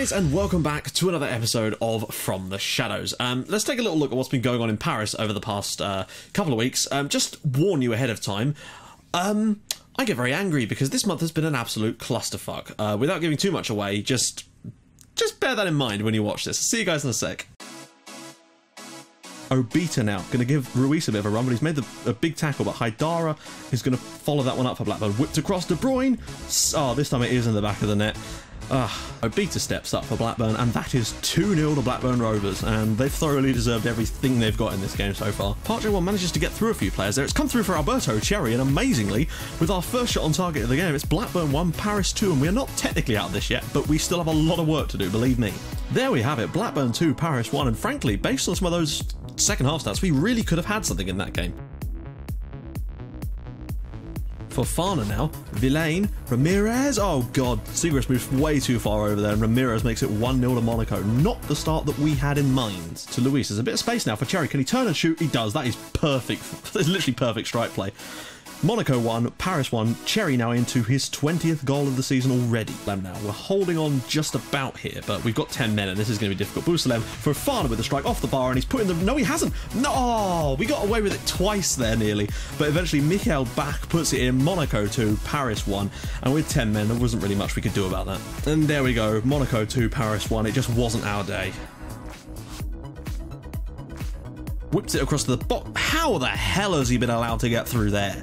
guys, and welcome back to another episode of From the Shadows. Let's take a little look at what's been going on in Paris over the past couple of weeks. Just warn you ahead of time, I get very angry because this month has been an absolute clusterfuck. Without giving too much away, just bear that in mind when you watch this. See you guys in a sec. Obita now, going to give Ruiz a bit of a run, but he's made a big tackle, but Haidara is going to follow that one up for Blackburn. Whipped across De Bruyne. Oh, this time it is in the back of the net. Obita steps up for Blackburn, and that is 2-0 to Blackburn Rovers, and they've thoroughly deserved everything they've got in this game so far. Part J1 manages to get through a few players there. It's come through for Alberto Cherry, and amazingly, with our first shot on target of the game, it's Blackburn 1, Paris 2, and we are not technically out of this yet, but we still have a lot of work to do, believe me. There we have it, Blackburn 2, Paris 1, and frankly, based on some of those second half stats, we really could have had something in that game. Fofana now, Villain, Ramirez, oh god, Seagrass moves way too far over there and Ramirez makes it 1-0 to Monaco. Not the start that we had in mind. To Luis, there's a bit of space now for Cherry, can he turn and shoot? He does, that is perfect, it's literally perfect strike play. Monaco 1, Paris 1, Cherry now into his 20th goal of the season already. Now, we're holding on just about here, but we've got 10 men and this is going to be difficult. Bousalem for Fofana with the strike off the bar and he's putting the... No, he hasn't! No! We got away with it twice there nearly, but eventually Michael Bach puts it in. Monaco 2, Paris 1, and with 10 men, there wasn't really much we could do about that. And there we go, Monaco 2, Paris 1, it just wasn't our day. Whips it across the box. How the hell has he been allowed to get through there?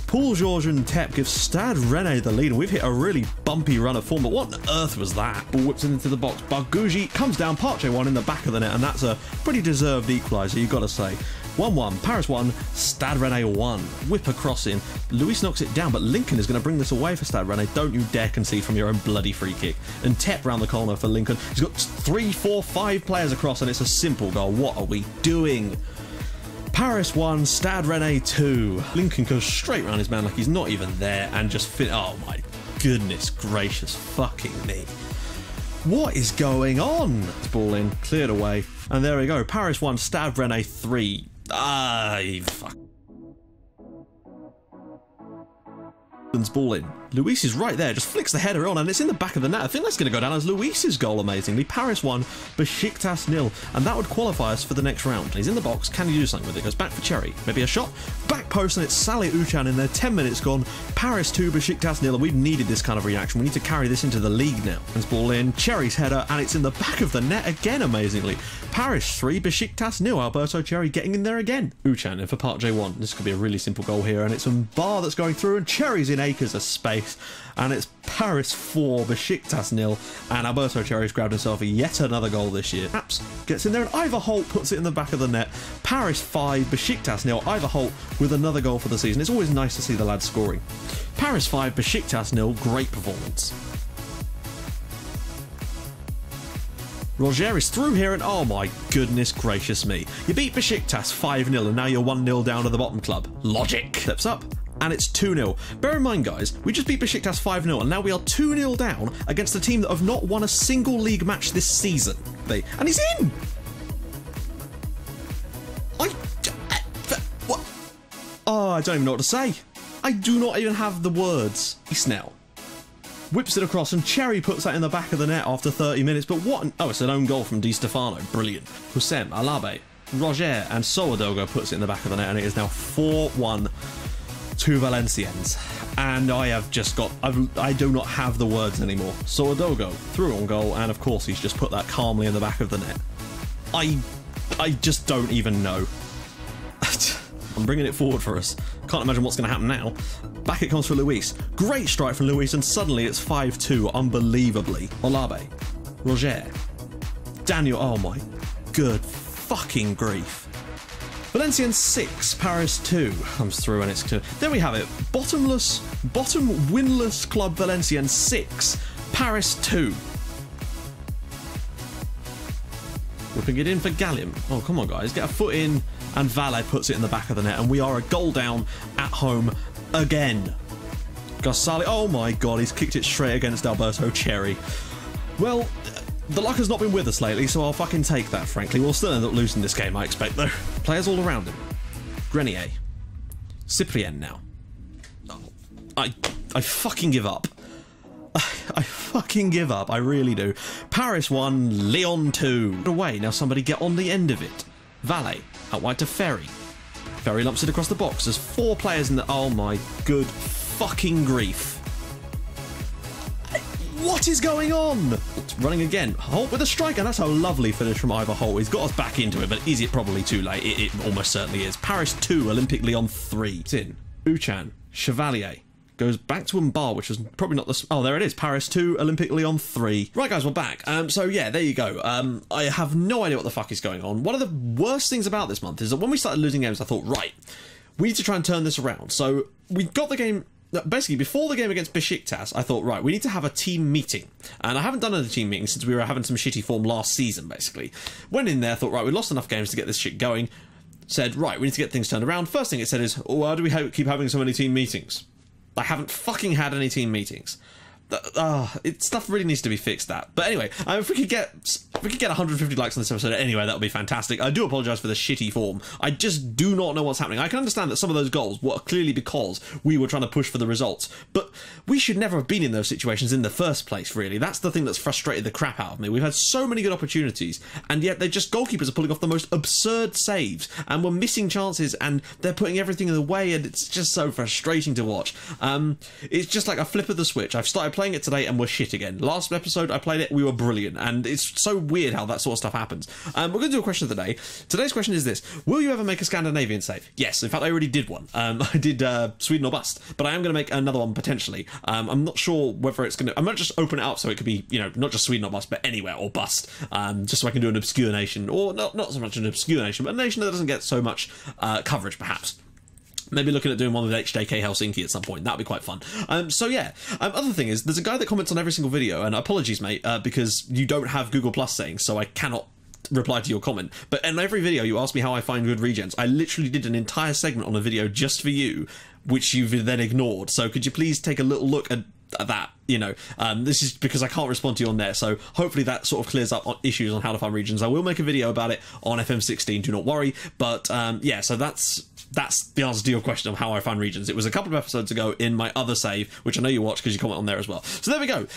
Paul Georges and Tep give Stade Rennais the lead, and we've hit a really bumpy run of form, but what on earth was that? Ball whips it into the box. Bargugi comes down, Part J1 in the back of the net, and that's a pretty deserved equaliser, you've got to say. 1-1, Paris 1, Stade Rennais 1. Whip across in. Luis knocks it down, but Lincoln is going to bring this away for Stade Rennais. Don't you dare concede from your own bloody free kick. And Tep round the corner for Lincoln. He's got 3, 4, 5 players across, and it's a simple goal. What are we doing? Paris 1, Stade Rennais 2. Lincoln goes straight round his man like he's not even there and just oh my goodness gracious fucking me. What is going on? It's ball in, cleared away, and there we go. Paris 1, Stade Rennais 3. Fuck. Ball in. Luis is right there, just flicks the header on and it's in the back of the net. I think that's going to go down as Luis's goal, amazingly. Paris 1, Besiktas 0, and that would qualify us for the next round. He's in the box, can he do something with it? Goes back for Cherry, maybe a shot, back post, and it's Salih Uchan in there. 10 minutes gone, Paris 2, Besiktas 0, and we've needed this kind of reaction. We need to carry this into the league now. And ball in, Cherry's header, and it's in the back of the net again, amazingly. Paris 3, Besiktas 0, Alberto Cherry getting in there again. Uchan in for Part J1. This could be a really simple goal here, and it's a bar that's going through, and Cherry's in acres of space, and it's Paris 4, Besiktas 0, and Alberto Cherry's grabbed himself yet another goal this year. Apps gets in there, and Ivor Holt puts it in the back of the net. Paris 5, Besiktas 0, Ivor Holt with another goal for the season. It's always nice to see the lads scoring. Paris 5, Besiktas 0, great performance. Roger is through here, and oh my goodness gracious me. You beat Besiktas 5-0 and now you're 1-0 down to the bottom club. Logic. Steps up, and it's 2-0. Bear in mind, guys, we just beat Besiktas 5-0, and now we are 2-0 down against a team that have not won a single league match this season. And he's in! What? Oh, I don't even know what to say. I do not even have the words. Snell whips it across, and Cherry puts that in the back of the net after 30 minutes, but what an... Oh, it's an own goal from Di Stefano. Brilliant. Hussein, Alabe, Roger, and Soadogo puts it in the back of the net, and it is now 4-1 to Valenciennes. And I have just got... I do not have the words anymore. Soadogo through on goal, and of course he's just put that calmly in the back of the net. I just don't even know. I'm bringing it forward for us. Can't imagine what's going to happen now. Back it comes for Luis. Great strike from Luis, and suddenly it's 5-2, unbelievably. Olabe. Roger. Daniel. Oh my good fucking grief. Valenciennes 6, Paris 2 comes through, and it's... There we have it. Bottom winless club Valenciennes 6, Paris 2. Whipping it in for Gallium. Oh, come on, guys. Get a foot in. And Valet puts it in the back of the net, and we are a goal down at home again. Gassali, oh my god, he's kicked it straight against Alberto Cherry. Well, the luck has not been with us lately, so I'll fucking take that, frankly. We'll still end up losing this game, I expect, though. Players all around him. Grenier. Cyprien now. Oh, I fucking give up. I fucking give up. I really do. Paris 1, Lyon 2. Away. Now somebody get on the end of it. Valet. Out wide to Ferry. Ferry lumps it across the box. There's 4 players in the... Oh my good fucking grief. What is going on? It's running again. Holt with a strike, and that's a lovely finish from Ivor Holt. He's got us back into it, but is it probably too late? It almost certainly is. Paris 2, Olympique Lyon 3. It's in. Uchan. Chevalier. Goes back to Mbar, which was probably not the... Oh, there it is. Paris 2, Olympique Lyon 3. Right, guys, we're back. So, yeah, there you go. I have no idea what the fuck is going on. One of the worst things about this month is that when we started losing games, I thought, right, we need to try and turn this around. So, we got the game... Basically, before the game against BESIKTAS, I thought, right, we need to have a team meeting. And I haven't done a team meeting since we were having some shitty form last season, basically. Went in there, thought, right, we lost enough games to get this shit going. Said, right, we need to get things turned around. First thing it said is, why do we keep having so many team meetings? I haven't fucking had any team meetings. Stuff really needs to be fixed, that. But anyway, if we could get 150 likes on this episode anyway, that would be fantastic. I do apologise for the shitty form. I just do not know what's happening. I can understand that some of those goals were clearly because we were trying to push for the results, but we should never have been in those situations in the first place, really. That's the thing that's frustrated the crap out of me. We've had so many good opportunities, and yet goalkeepers are pulling off the most absurd saves, and we're missing chances, and they're putting everything in the way, and it's just so frustrating to watch. It's just like a flip of the switch. I've started playing it today and we're shit again. Last episode I played it, we were brilliant, and it's so weird how that sort of stuff happens. We're going to do a question of the day. Today's question is this: will you ever make a Scandinavian save? Yes, in fact I already did one. I did Sweden or bust, but I am going to make another one potentially. I'm not sure whether it's going to... I might just open it up so it could be, you know, not just Sweden or bust, but anywhere or bust, just so I can do an obscure nation, or not so much an obscure nation, but a nation that doesn't get so much coverage perhaps. Maybe looking at doing one with HJK Helsinki at some point. That'd be quite fun. So yeah, other thing is, there's a guy that comments on every single video, and apologies, mate, because you don't have Google Plus saying, so I cannot reply to your comment. But in every video, you ask me how I find good regens. I literally did an entire segment on a video just for you, which you've then ignored. So could you please take a little look at that? You know, this is because I can't respond to you on there, so hopefully that sort of clears up on issues on how to find regions. I will make a video about it on FM16, do not worry. But yeah, so that's the answer to your question of how I find regions. It was a couple of episodes ago in my other save, which I know you watched because you comment on there as well. So there we go.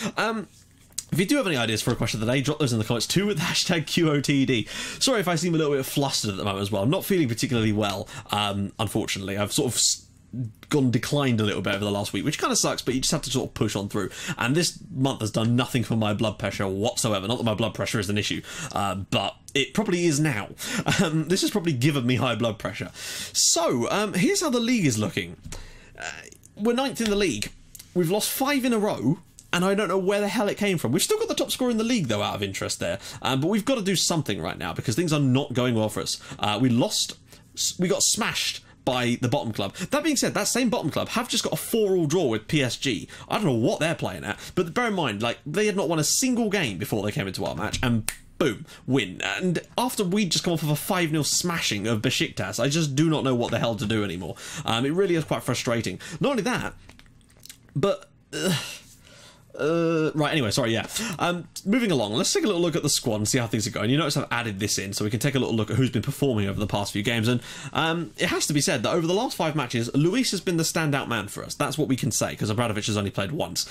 If you do have any ideas for a question of the day, drop those in the comments too with hashtag QOTD. Sorry if I seem a little bit flustered at the moment as well. I'm not feeling particularly well, unfortunately. I've sort of declined a little bit over the last week, which kind of sucks, but you just have to sort of push on through. And this month has done nothing for my blood pressure whatsoever. Not that my blood pressure is an issue, but it probably is now. This has probably given me high blood pressure. So, here's how the league is looking. We're 9th in the league. We've lost 5 in a row, and I don't know where the hell it came from. We've still got the top scorer in the league, though, out of interest there. But we've got to do something right now, because things are not going well for us. We got smashed by the bottom club. That being said, that same bottom club have just got a 4-4 draw with PSG. I don't know what they're playing at, but bear in mind, like, they had not won a single game before they came into our match, and boom, win. And after we'd just come off of a 5-0 smashing of BESIKTAS, I just do not know what the hell to do anymore. It really is quite frustrating. Not only that, but... right, anyway, sorry, yeah. Moving along, let's take a little look at the squad and see how things are going. You notice I've added this in so we can take a little look at who's been performing over the past few games, and it has to be said that over the last 5 matches, Luis has been the standout man for us. That's what we can say, because Obradovic has only played once.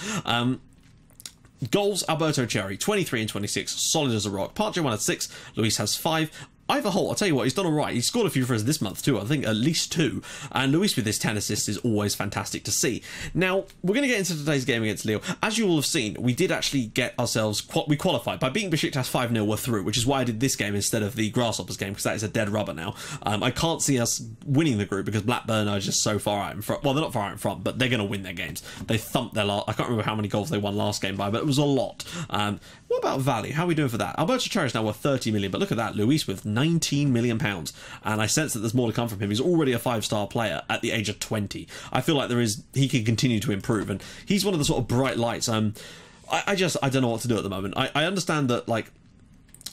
Goals, Alberto Cherry, 23 and 26, solid as a rock. Partey had 6, Luis has 5. Ivor Holt, I'll tell you what, he's done alright. He's scored a few for us this month too, I think at least 2. And Luis with his 10 assists is always fantastic to see. Now, we're going to get into today's game against Lille. As you all have seen, we did actually get ourselves... We qualified. By beating BESIKTAS 5-0, we're through, which is why I did this game instead of the Grasshoppers game, because that is a dead rubber now. I can't see us winning the group because BLACKBURN are just so far out in front. Well, they're not far out in front, but they're going to win their games. They thumped their last... I can't remember how many goals they won last game by, but it was a lot. What about value? How are we doing for that? Alberto Cherry is now worth 30 million, but look at that. Luis with 19 million pounds, and I sense that there's more to come from him. He's already a 5-star player at the age of 20. I feel like he can continue to improve, and he's one of the sort of bright lights. I don't know what to do at the moment. I understand that, like,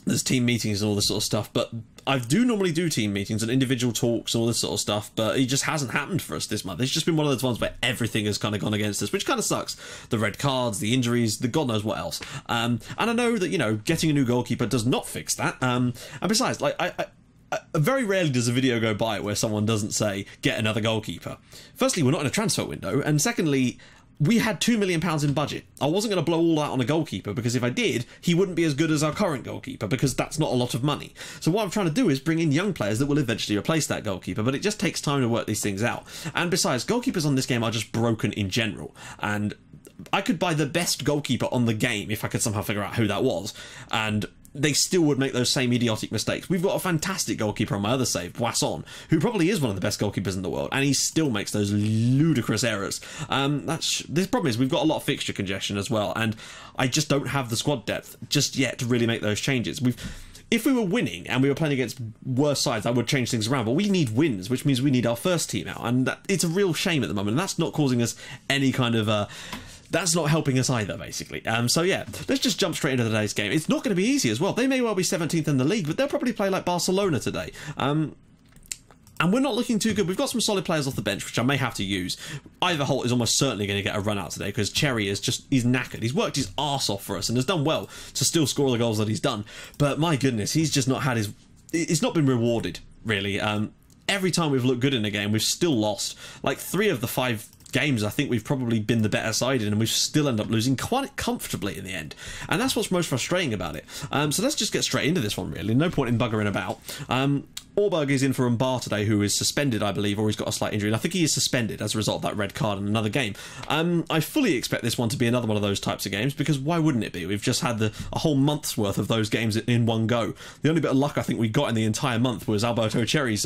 there's team meetings and all this sort of stuff, but I do normally do team meetings and individual talks and all this sort of stuff, but it just hasn't happened for us this month. It's just been one of those ones where everything has kind of gone against us, which kind of sucks. The red cards, the injuries, the God knows what else. And I know that, you know, getting a new goalkeeper does not fix that. And besides, like, I very rarely does a video go by where someone doesn't say, get another goalkeeper. Firstly, we're not in a transfer window, and secondly, we had £2 million in budget. I wasn't going to blow all that on a goalkeeper, because if I did, he wouldn't be as good as our current goalkeeper, because that's not a lot of money. So what I'm trying to do is bring in young players that will eventually replace that goalkeeper, but it just takes time to work these things out. And besides, goalkeepers on this game are just broken in general, and I could buy the best goalkeeper on the game if I could somehow figure out who that was, and they still would make those same idiotic mistakes. We've got a fantastic goalkeeper on my other save, Boisson, who probably is one of the best goalkeepers in the world, and he still makes those ludicrous errors. This problem is we've got a lot of fixture congestion as well, and I just don't have the squad depth just yet to really make those changes. If we were winning and we were playing against worse sides, I would change things around, but we need wins, which means we need our first team out, and it's a real shame at the moment, and that's not causing us any kind of that's not helping us either, basically. So yeah, let's just jump straight into today's game. It's not going to be easy as well. They may well be 17th in the league, but they'll probably play like Barcelona today. And we're not looking too good. We've got some solid players off the bench, which I may have to use. Holt is almost certainly going to get a run out today, because Cherry is he's knackered. He's worked his arse off for us and has done well to still score the goals that he's done. But my goodness, he's just not had it's not been rewarded, really. Every time we've looked good in a game, we've still lost. Like 3 of the 5 games, I think we've probably been the better side in, and we've still ended up losing quite comfortably in the end, and that's what's most frustrating about it. So let's just get straight into this one, really. No point in buggering about. Orberg is in for Mbar today, who is suspended, I believe, or he's got a slight injury, and I think he is suspended as a result of that red card in another game. I fully expect this one to be another one of those types of games, because why wouldn't it be? We've just had a whole month's worth of those games in one go. The only bit of luck I think we got in the entire month was Alberto Cherry's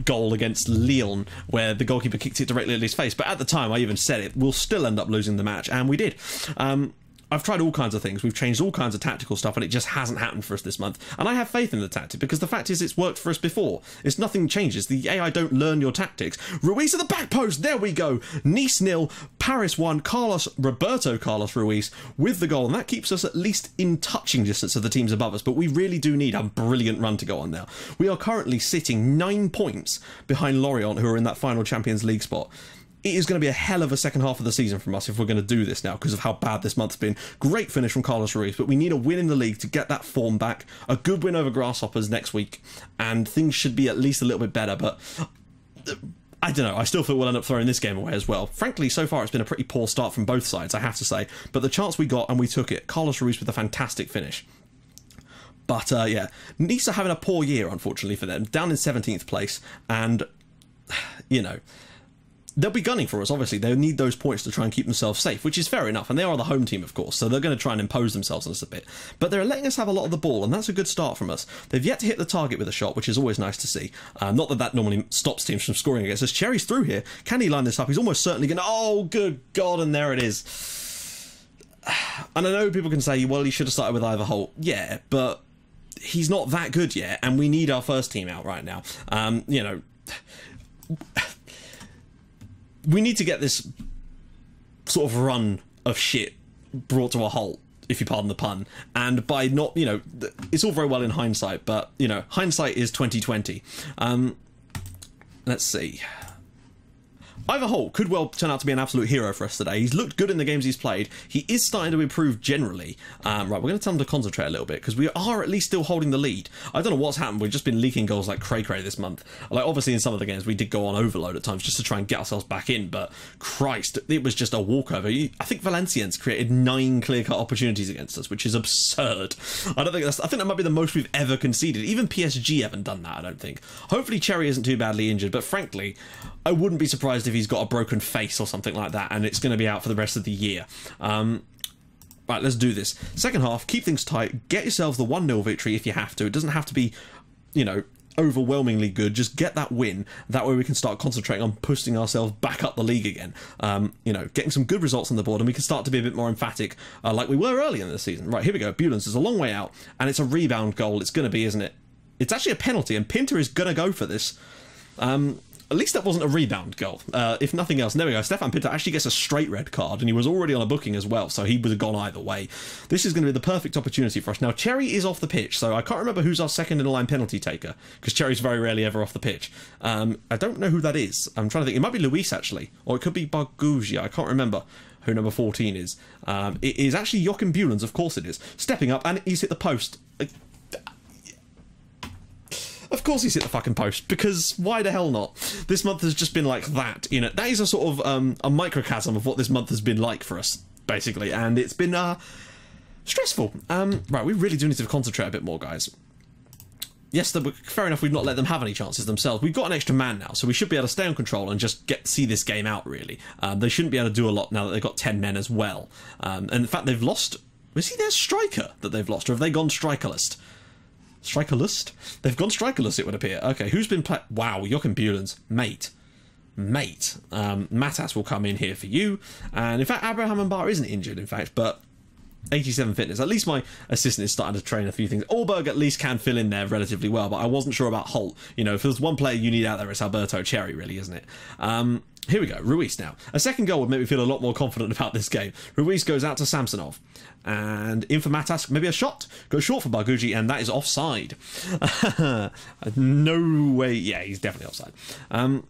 goal against Lyon, where the goalkeeper kicked it directly at his face, but at the time I even said it, we'll still end up losing the match, and we did. I've tried all kinds of things, we've changed all kinds of tactical stuff, and it just hasn't happened for us this month. And I have faith in the tactic, because the fact is it's worked for us before. It's nothing changes. The AI don't learn your tactics. Ruiz at the back post, there we go. Nice 0, Paris 1, Roberto Carlos Ruiz with the goal, and that keeps us at least in touching distance of the teams above us, but we really do need a brilliant run to go on now. We are currently sitting 9 points behind Lorient, who are in that final Champions League spot. It is going to be a hell of a second half of the season from us if we're going to do this now, because of how bad this month's been. Great finish from Carlos Ruiz, but we need a win in the league to get that form back. A good win over Grasshoppers next week, and things should be at least a little bit better, but I don't know. I still feel we'll end up throwing this game away as well. Frankly, so far it's been a pretty poor start from both sides, I have to say, but the chance we got and we took it. Carlos Ruiz with a fantastic finish. But yeah, Nice are having a poor year, unfortunately for them, down in 17th place, and you know, they'll be gunning for us, obviously. They'll need those points to try and keep themselves safe, which is fair enough, and they are the home team, of course, so they're going to try and impose themselves on us a bit. But they're letting us have a lot of the ball, and that's a good start from us. They've yet to hit the target with a shot, which is always nice to see. Not that that normally stops teams from scoring against us. Cherry's through here. Can he line this up? He's almost certainly going to... Oh, good God, and there it is. And I know people can say, well, he should have started with Holt. Yeah, but he's not that good yet, and we need our first team out right now. You know... We need to get this sort of run of shit brought to a halt, if you pardon the pun, and by not, you know, it's all very well in hindsight, but, you know, hindsight is 2020. Let's see. Holt could well turn out to be an absolute hero for us today. He's looked good in the games he's played. He is starting to improve generally. Right, we're going to tell him to concentrate a little bit, because we are at least still holding the lead. I don't know what's happened. We've just been leaking goals like cray-cray this month. Like, obviously in some of the games we did go on overload at times just to try and get ourselves back in, but Christ, it was just a walkover. I think Valenciennes created 9 clear-cut opportunities against us, which is absurd. I think that might be the most we've ever conceded. Even PSG haven't done that, I don't think. Hopefully Cherry isn't too badly injured, but frankly, I wouldn't be surprised if he's got a broken face or something like that, and it's going to be out for the rest of the year. Right, let's do this. Second half, keep things tight, get yourselves the 1-0 victory if you have to. It doesn't have to be, you know, overwhelmingly good. Just get that win. That way we can start concentrating on pushing ourselves back up the league again. You know, getting some good results on the board, and we can start to be a bit more emphatic like we were earlier in the season. Right, here we go. Bulens is a long way out, and it's a rebound goal. It's going to be, isn't it? It's actually a penalty, and Pinter is going to go for this. At least that wasn't a rebound goal. If nothing else, there we go. Stefan Pinter actually gets a straight red card, and he was already on a booking as well, so he would have gone either way. This is going to be the perfect opportunity for us. Now, Cherry is off the pitch, so I can't remember who's our second in line penalty taker, because Cherry's very rarely ever off the pitch. I don't know who that is. I'm trying to think. It might be Luis, actually, or it could be Bargugia. I can't remember who number 14 is. It is actually Joachim Bulens, of course it is. Stepping up, and he's hit the post. Of course he's hit the fucking post, because why the hell not? This month has just been like that, you know. That is a sort of a microcosm of what this month has been like for us, basically, and it's been stressful. Right, we really do need to concentrate a bit more, guys. Yes, fair enough, we've not let them have any chances themselves. We've got an extra man now, so we should be able to stay on control and just see this game out, really. They shouldn't be able to do a lot now that they've got 10 men as well. And in fact, they've lost... Was he their striker that they've lost, or have they gone strikerless? Strikerless? They've gone strikerless, it would appear. Okay, who's been playing... Wow, Joachim Bulens. Mate. Matas will come in here for you. And in fact, Abraham Mbar isn't injured, in fact, but... 87 fitness. At least my assistant is starting to train a few things. Allberg at least can fill in there relatively well, but I wasn't sure about Holt. You know, if there's one player you need out there, it's Alberto Cherry, really, isn't it? Here we go, Ruiz now. A second goal would make me feel a lot more confident about this game. Ruiz goes out to Samsonov. And in for Matas, maybe a shot. Goes short for Bargugi, and that is offside. No way. Yeah, he's definitely offside.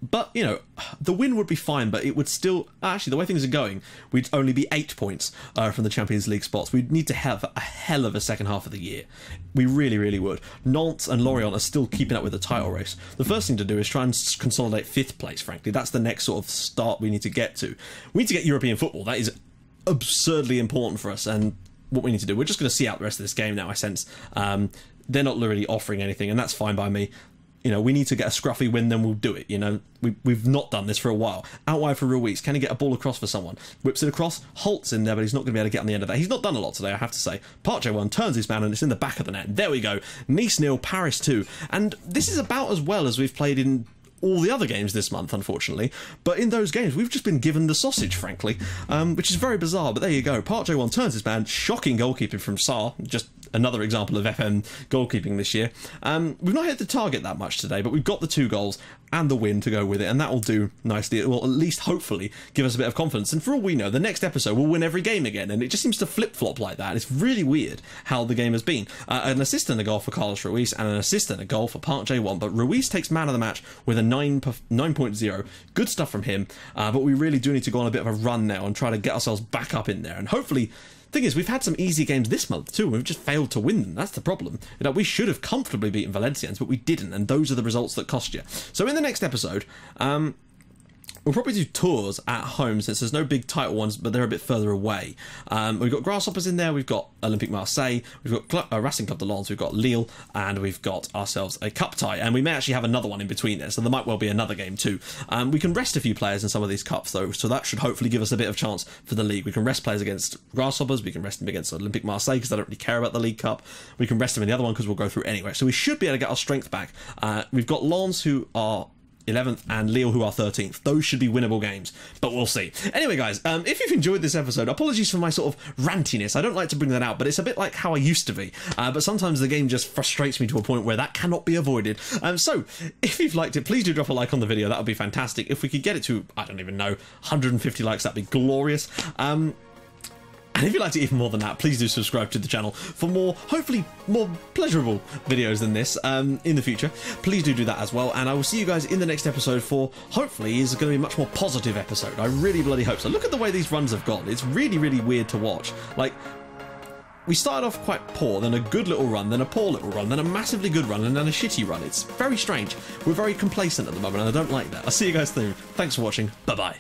But, you know, the win would be fine, but it would still... Actually, the way things are going, we'd only be 8 points from the Champions League spots. We'd need to have a hell of a second half of the year. We really, really would. Nantes and Lorient are still keeping up with the title race. The first thing to do is try and consolidate 5th place, frankly. That's the next sort of start we need to get to. We need to get European football. That is absurdly important for us, and what we need to do... We're just going to see out the rest of this game now, I sense. They're not really offering anything, and that's fine by me. You know, we need to get a scruffy win, then we'll do it, you know. We've not done this for a while. Out wide for Ruiz. Can he get a ball across for someone? Whips it across. Holt's in there, but he's not going to be able to get on the end of that. He's not done a lot today, I have to say. Parche 1 turns his man, and it's in the back of the net. There we go. Nice 0, Paris 2. And this is about as well as we've played in all the other games this month, unfortunately. But in those games, we've just been given the sausage, frankly, which is very bizarre. But there you go. Parche 1 turns his man. Shocking goalkeeping from Sarr. Just another example of FM goalkeeping this year. We've not hit the target that much today, but we've got the 2 goals and the win to go with it, and that will do nicely. It will at least, hopefully, give us a bit of confidence. And for all we know, the next episode we'll win every game again, and it just seems to flip-flop like that. It's really weird how the game has been. An assist and a goal for Carlos Ruiz, and an assist and a goal for Park J1, but Ruiz takes man of the match with a 9.0. Good stuff from him, but we really do need to go on a bit of a run now and try to get ourselves back up in there, and hopefully... Thing is, we've had some easy games this month too, and we've just failed to win them. That's the problem. You know, we should have comfortably beaten Valenciennes, but we didn't, and those are the results that cost you. So in the next episode, we'll probably do tours at home, since there's no big title ones, but they're a bit further away. We've got Grasshoppers in there, we've got Olympique Marseille, we've got Racing Club de Lens, we've got Lille, and we've got ourselves a cup tie, and we may actually have another one in between there, so there might well be another game too. We can rest a few players in some of these cups though, so that should hopefully give us a bit of chance for the league. We can rest players against Grasshoppers, we can rest them against Olympique Marseille because I don't really care about the League Cup, we can rest them in the other one because we'll go through anyway, so we should be able to get our strength back. We've got Lens, who are 11th, and Lille, who are 13th. Those should be winnable games, but we'll see. Anyway, guys, if you've enjoyed this episode, apologies for my sort of rantiness. I don't like to bring that out, but it's a bit like how I used to be. But sometimes the game just frustrates me to a point where that cannot be avoided. So, if you've liked it, please do drop a like on the video. That would be fantastic. If we could get it to, I don't even know, 150 likes, that'd be glorious. And if you liked it even more than that, please do subscribe to the channel for more, hopefully more pleasurable videos than this in the future. Please do that as well, and I will see you guys in the next episode for, hopefully, is going to be a much more positive episode. I really bloody hope so. Look at the way these runs have gone. It's really, really weird to watch. Like, we started off quite poor, then a good little run, then a poor little run, then a massively good run, and then a shitty run. It's very strange. We're very complacent at the moment, and I don't like that. I'll see you guys soon. Thanks for watching. Bye-bye.